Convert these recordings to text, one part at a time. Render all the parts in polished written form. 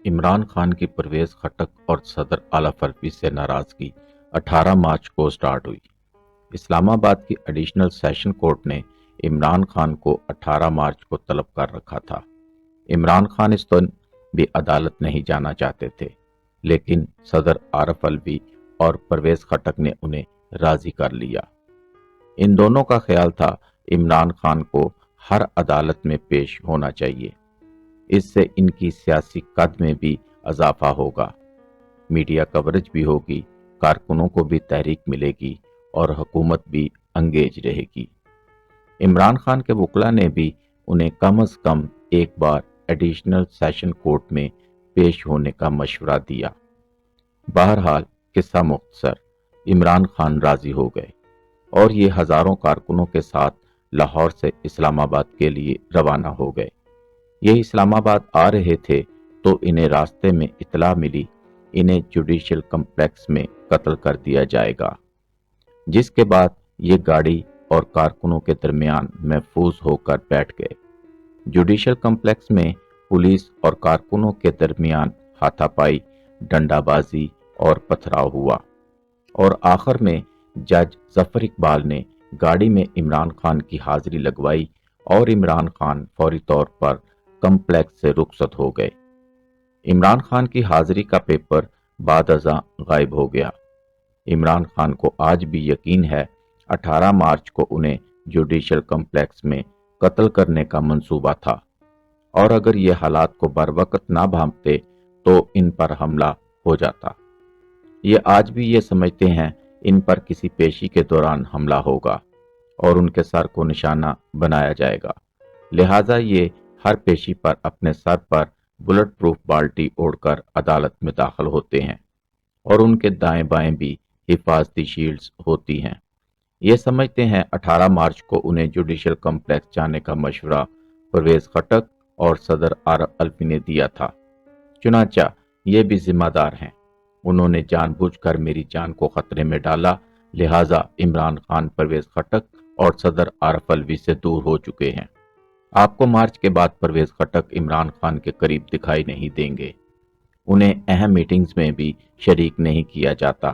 इमरान खान की परवेज खटक और सदर आला फल्वी से नाराजगी 18 मार्च को स्टार्ट हुई। इस्लामाबाद की एडिशनल सेशन कोर्ट ने इमरान खान को 18 मार्च को तलब कर रखा था। इमरान खान इस दिन भी अदालत नहीं जाना चाहते थे, लेकिन सदर आरफ अलवी और परवेज खटक ने उन्हें राजी कर लिया। इन दोनों का ख्याल था इमरान खान को हर अदालत में पेश होना चाहिए। इससे इनकी सियासी कद में भी इजाफा होगा, मीडिया कवरेज भी होगी, कारकुनों को भी तहरीक मिलेगी और हुकूमत भी अंगेज रहेगी। इमरान खान के वकला ने भी उन्हें कम अज कम एक बार एडिशनल सेशन कोर्ट में पेश होने का मशवरा दिया। बहरहाल किस्सा मुख्तसर, इमरान खान राजी हो गए और ये हजारों कारकुनों के साथ लाहौर से इस्लामाबाद के लिए रवाना हो गए। ये इस्लामाबाद आ रहे थे तो इन्हें रास्ते में इतला मिली इन्हें जुडिशल कम्प्लेक्स में कत्ल कर दिया जाएगा, जिसके बाद ये गाड़ी और कारकुनों के दरमियान महफूज होकर बैठ गए। जुडिशल कम्प्लेक्स में पुलिस और कारकुनों के दरमियान हाथापाई, डंडाबाजी और पथराव हुआ और आखिर में जज जफर इकबाल ने गाड़ी में इमरान खान की हाजिरी लगवाई और इमरान खान फौरी तौर पर कम्प्लेक्स से रुखसत हो गए। इमरान खान की हाजिरी का पेपर बाद अज़ां गायब हो गया। इमरान खान को आज भी यकीन है 18 मार्च को उन्हें जुडिशल कम्प्लेक्स में कत्ल करने का मंसूबा था और अगर ये हालात को बरवकत ना भांपते तो इन पर हमला हो जाता। ये आज भी ये समझते हैं इन पर किसी पेशी के दौरान हमला होगा और उनके सर को निशाना बनाया जाएगा, लिहाजा ये हर पेशी पर अपने सर पर बुलेट प्रूफ बाल्टी ओढ़कर अदालत में दाखिल होते हैं और उनके दाएं बाएं भी हिफाजती शील्ड्स होती हैं। ये समझते हैं 18 मार्च को उन्हें जुडिशल कम्प्लेक्स जाने का मशवरा परवेज खटक और सदर आरफ अलवी ने दिया था। चुनांचा ये भी जिम्मेदार हैं, उन्होंने जानबूझकर मेरी जान को खतरे में डाला, लिहाजा इमरान खान परवेज खटक और सदर आरफ अलवी से दूर हो चुके हैं। आपको मार्च के बाद परवेज खटक इमरान खान के करीब दिखाई नहीं देंगे, उन्हें अहम मीटिंग्स में भी शरीक नहीं किया जाता।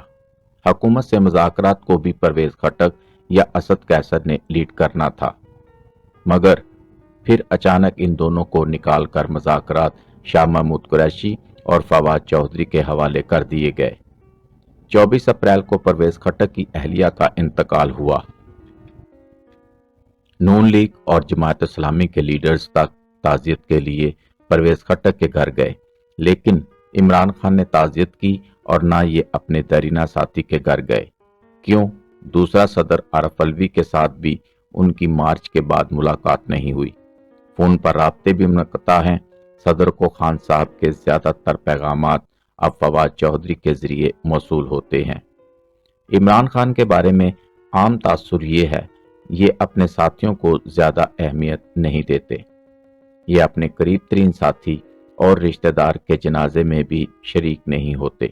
हुकूमत से मुज़ाकरात को भी परवेज खटक या असद कैसर ने लीड करना था, मगर फिर अचानक इन दोनों को निकाल कर मुज़ाकरात शाह महमूद कुरैशी और फवाद चौधरी के हवाले कर दिए गए। 24 अप्रैल को परवेज खटक की अहलिया का इंतकाल हुआ। नून लीग और जमात इस्लामी के लीडर्स तक ताज़ियत के लिए परवेज खटक के घर गए, लेकिन इमरान खान ने ताज़ियत की और ना ये अपने दरीना साथी के घर गए। क्यों? दूसरा सदर आरफ अलवी के साथ भी उनकी मार्च के बाद मुलाकात नहीं हुई। फोन पर राब्ते भी मुनक़ता हैं। सदर को खान साहब के ज्यादातर पैगामात अब फवाद चौधरी के जरिए मौसूल होते हैं। इमरान खान के बारे में आम तासुर ये है, ये अपने साथियों को ज्यादा अहमियत नहीं देते। ये अपने करीब तरीन साथी और रिश्तेदार के जनाजे में भी शरीक नहीं होते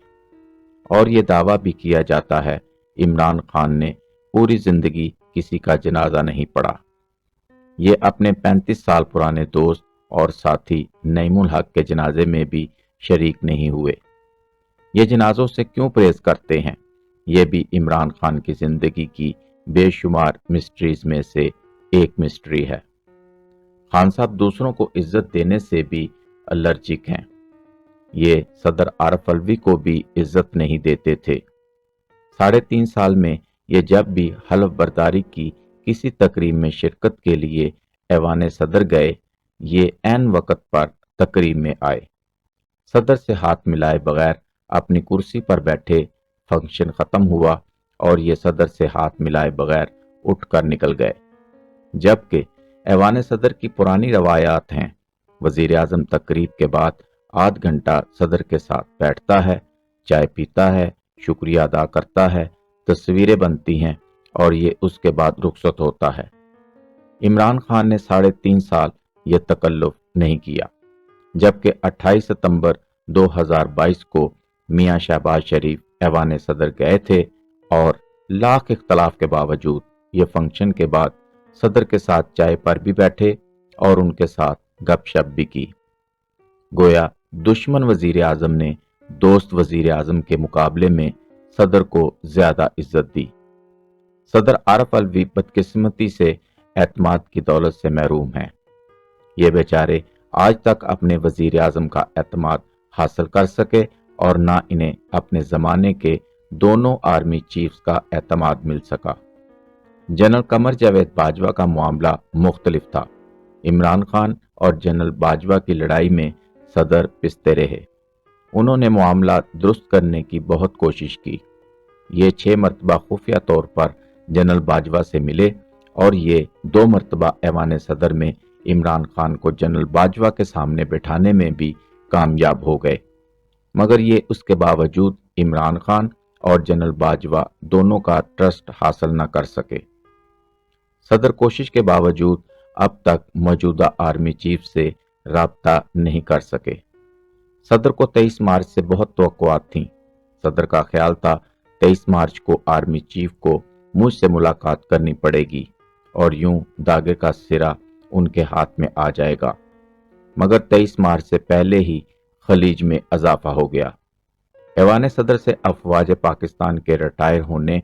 और ये दावा भी किया जाता है इमरान खान ने पूरी जिंदगी किसी का जनाजा नहीं पढ़ा। ये अपने 35 साल पुराने दोस्त और साथी नईमुल हक के जनाजे में भी शरीक नहीं हुए। ये जनाजों से क्यों परहेज करते हैं? ये भी इमरान खान की जिंदगी की बेशुमार मिस्ट्रीज में से एक मिस्ट्री है। खान साहब दूसरों को इज्जत देने से भी एलर्जिक हैं। ये सदर आरफ अलवी को भी इज्जत नहीं देते थे। 3.5 साल में ये जब भी हलफ बर्दारी की किसी तकरीब में शिरकत के लिए ऐवान सदर गए, ये ऐन वक्त पर तकरीब में आए, सदर से हाथ मिलाए बगैर अपनी कुर्सी पर बैठे। फंक्शन खत्म हुआ और ये सदर से हाथ मिलाए बगैर उठकर निकल गए, जबकि ऐवान सदर की पुरानी रवायात हैं। वजीर आजम तकरीब के बाद आध घंटा सदर के साथ बैठता है, चाय पीता है, शुक्रिया अदा करता है, तस्वीरें बनती हैं और ये उसके बाद रुखसत होता है। इमरान खान ने 3.5 साल ये तकल्लुफ नहीं किया, जबकि 28 सितंबर 2022 को मियां शहबाज शरीफ ऐवान सदर गए थे और लाख इख्तलाफ के बावजूद ये फंक्शन के बाद सदर के साथ चाय पर भी बैठे और उनके साथ गपशप भी की। गोया دشمن وزیر اعظم نے دوست وزیر اعظم کے مقابلے میں صدر کو زیادہ عزت دی۔ صدر عارف الوی بدقسمتی سے اعتماد کی دولت سے محروم ہیں۔ یہ بیچارے آج تک اپنے وزیر اعظم کا اعتماد حاصل کر سکے اور نہ انہیں اپنے زمانے کے دونوں آرمی چیفز کا اعتماد مل سکا۔ جنرل قمر جاوید باجوہ کا معاملہ مختلف تھا۔ عمران خان اور جنرل باجوہ کی لڑائی میں صدر پستے رہے۔ انہوں نے معاملہ درست کرنے کی بہت کوشش کی۔ یہ 6 مرتبہ خفیہ طور پر جنرل باجوہ سے ملے اور یہ 2 مرتبہ ایوان صدر میں عمران خان کو جنرل باجوہ کے سامنے بٹھانے میں بھی کامیاب ہو گئے، مگر یہ اس کے باوجود عمران خان اور جنرل باجوہ دونوں کا ٹرسٹ حاصل نہ کر سکے۔ صدر کوشش کے باوجود اب تک موجودہ آرمی چیف سے رابطہ نہیں کر سکے۔ صدر کو 23 مارچ سے بہت توقعات تھیں۔ صدر کا خیال تھا 23 مارچ کو آرمی چیف کو مجھ سے ملاقات کرنی پڑے گی اور یوں داغے کا سرا ان کے ہاتھ میں آ جائے گا، مگر 23 مارچ سے پہلے ہی خلیج میں اضافہ ہو گیا۔ ایوان صدر سے افواج پاکستان کے ریٹائر ہونے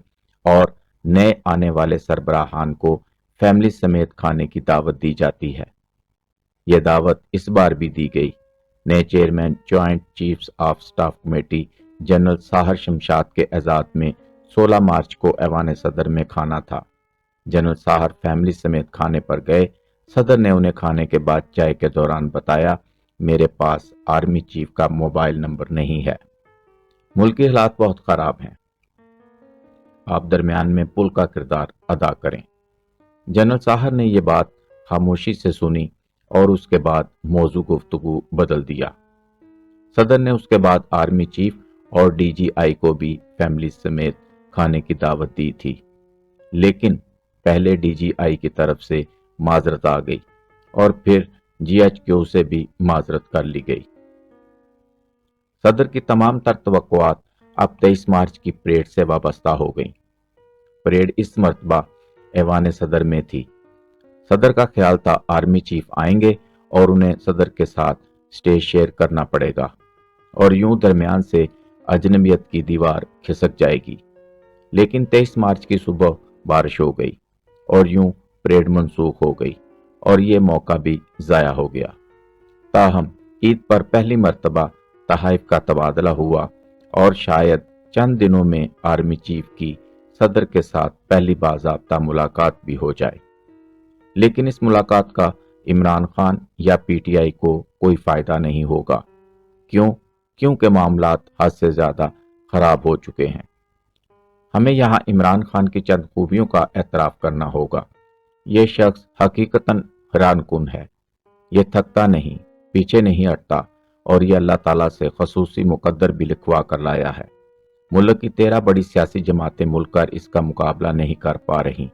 اور نئے آنے والے سربراہان کو فیملی سمیت کھانے کی دعوت دی جاتی ہے۔ یہ دعوت اس بار بھی دی گئی۔ نئے chairman joint chiefs of staff committee general Sahir Shamshad کے اعزاز میں 16 مارچ کو ایوان صدر میں کھانا تھا۔ جنرل ساحر فیملی سمیت کھانے پر گئے۔ صدر نے انہیں کھانے کے بعد چائے کے دوران بتایا، میرے پاس آرمی چیف کا موبائل نمبر نہیں ہے۔ ملکی حالات بہت خراب ہیں، آپ درمیان میں پل کا کردار ادا کریں۔ جنرل ساحر نے یہ بات خاموشی سے سنی اور اس کے بعد موضوع گفتگو بدل دیا۔ صدر نے اس کے بعد آرمی چیف اور ڈی جی آئی کو بھی فیملی سمیت کھانے کی دعوت دی تھی، لیکن پہلے ڈی جی آئی کی طرف سے معذرت آ گئی اور پھر جی ایچ کیو سے بھی معذرت کر لی گئی۔ صدر کی تمام تر توقعات اب 23 مارچ کی پریڈ سے وابستہ ہو گئیں۔ پریڈ اس مرتبہ ایوان صدر میں تھی۔ صدر کا خیال تھا آرمی چیف آئیں گے اور انہیں صدر کے ساتھ سٹیج شیئر کرنا پڑے گا اور یوں درمیان سے اجنبیت کی دیوار کھسک جائے گی، لیکن 23 مارچ کی صبح بارش ہو گئی اور یوں پریڈ منسوخ ہو گئی اور یہ موقع بھی ضائع ہو گیا۔ تاہم عید پر پہلی مرتبہ تحائف کا تبادلہ ہوا اور شاید چند دنوں میں آرمی چیف کی صدر کے ساتھ پہلی باضابطہ ملاقات بھی ہو جائے، لیکن اس ملاقات کا عمران خان یا پی ٹی آئی کو کوئی فائدہ نہیں ہوگا۔ کیونکہ معاملات حد سے زیادہ خراب ہو چکے ہیں۔ ہمیں یہاں عمران خان کی چند خوبیوں کا اعتراف کرنا ہوگا۔ یہ شخص حقیقتاً حیران کن ہے۔ یہ تھکتا نہیں، پیچھے نہیں ہٹتا اور یہ اللہ تعالیٰ سے خصوصی مقدر بھی لکھوا کر لایا ہے۔ ملک کی 13 بڑی سیاسی جماعتیں مل کر اس کا مقابلہ نہیں کر پا رہی۔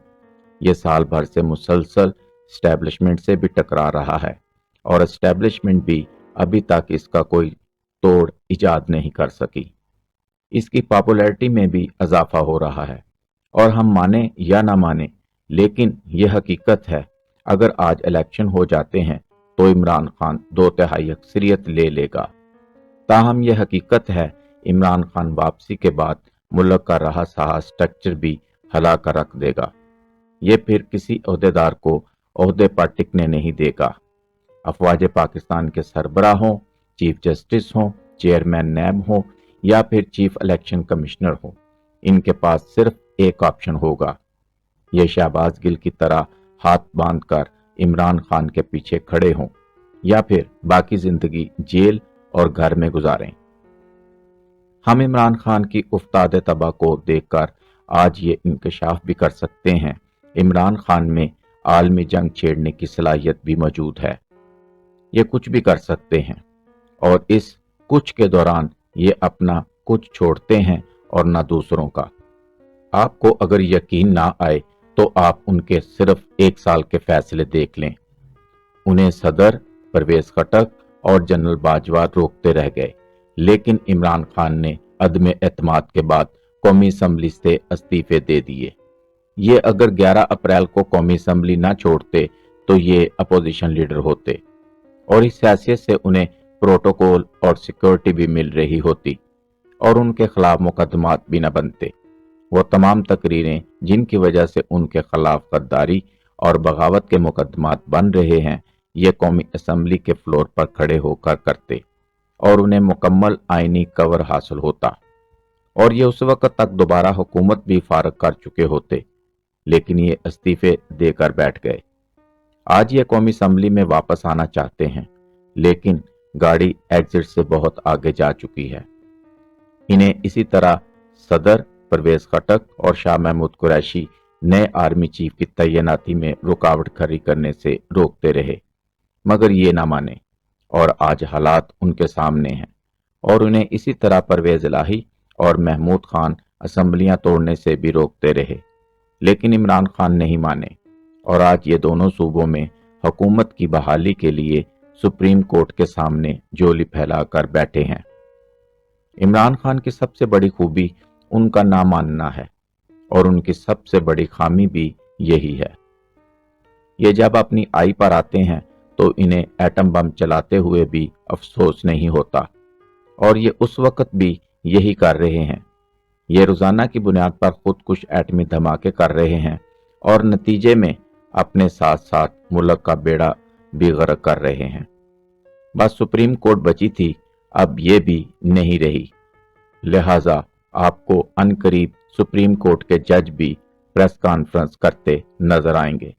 یہ سال بھر سے مسلسل اسٹیبلشمنٹ سے بھی ٹکرا رہا ہے اور اسٹیبلشمنٹ بھی ابھی تک اس کا کوئی توڑ ایجاد نہیں کر سکی۔ اس کی پاپولیرٹی میں بھی اضافہ ہو رہا ہے اور ہم مانیں یا نہ مانیں، لیکن یہ حقیقت ہے۔ اگر آج الیکشن ہو جاتے ہیں تو عمران خان 2/3 اکثریت لے لے گا۔ تاہم یہ حقیقت ہے، عمران خان واپسی کے بعد ملک کا رہا سہا سٹرکچر بھی ہلا کر رکھ دے گا۔ یہ پھر کسی عہدیدار کو عہدے پر ٹکنے نہیں دے گا۔ افواج پاکستان کے سربراہ ہوں، چیف جسٹس ہوں، چیئرمین نیب ہوں یا پھر چیف الیکشن کمشنر ہوں، ان کے پاس صرف ایک آپشن ہوگا، یہ شہباز گل کی طرح ہاتھ باندھ کر عمران خان کے پیچھے کھڑے ہوں یا پھر باقی زندگی جیل اور گھر میں گزاریں۔ ہم عمران خان کی افتاد تباہ کو دیکھ کر آج یہ انکشاف بھی کر سکتے ہیں، عمران خان میں عالمی جنگ چھیڑنے کی صلاحیت بھی موجود ہے۔ یہ کچھ بھی کر سکتے ہیں اور اس کچھ کے دوران یہ اپنا کچھ چھوڑتے ہیں اور نہ دوسروں کا۔ آپ کو اگر یقین نہ آئے تو آپ ان کے صرف 1 سال کے فیصلے دیکھ لیں۔ انہیں صدر پرویز خٹک اور جنرل باجوہ روکتے رہ گئے، لیکن عمران خان نے عدم اعتماد کے بعد قومی اسمبلی سے استعفے دے دیے۔ یہ اگر 11 اپریل کو قومی اسمبلی نہ چھوڑتے تو یہ اپوزیشن لیڈر ہوتے اور اس حیثیت سے انہیں प्रोटोकॉल और सिक्योरिटी भी मिल रही होती और उनके खिलाफ मुकदमात भी न बनते। वो तमाम तकरीरें जिनकी वजह से उनके खिलाफ गद्दारी और बगावत के मुकदमात बन रहे हैं, ये कौमी असम्बली के फ्लोर पर खड़े होकर करते और उन्हें मुकम्मल आईनी कवर हासिल होता और ये उस वक्त तक दोबारा हुकूमत भी फारग कर चुके होते, लेकिन ये इस्तीफे देकर बैठ गए। आज ये कौमी असम्बली में वापस आना चाहते हैं, लेकिन गाड़ी एग्जिट से बहुत आगे जा चुकी है। इन्हें इसी तरह सदर परवेज खटक और शाह महमूद कुरैशी नए आर्मी चीफ की तैनाती में रुकावट खड़ी करने से रोकते रहे, मगर ये ना माने और आज हालात उनके सामने हैं और उन्हें इसी तरह परवेज इलाही और महमूद खान असम्बलियां तोड़ने से भी रोकते रहे, लेकिन इमरान खान नहीं माने और आज ये दोनों सूबों में हुकूमत की बहाली के लिए सुप्रीम कोर्ट के सामने झोली फैलाकर बैठे हैं। इमरान खान की सबसे बड़ी खूबी उनका ना मानना है और उनकी सबसे बड़ी खामी भी यही है। ये जब अपनी आई पर आते हैं तो इन्हें एटम बम चलाते हुए भी अफसोस नहीं होता और ये उस वक्त भी यही कर रहे हैं। ये रोजाना की बुनियाद पर खुद कुछ एटमी धमाके कर रहे हैं और नतीजे में अपने साथ साथ मुल्क का बेड़ा भी गर्क कर रहे हैं। बस सुप्रीम कोर्ट बची थी, अब ये भी नहीं रही, लिहाजा आपको अनकरीब सुप्रीम कोर्ट के जज भी प्रेस कॉन्फ्रेंस करते नजर आएंगे।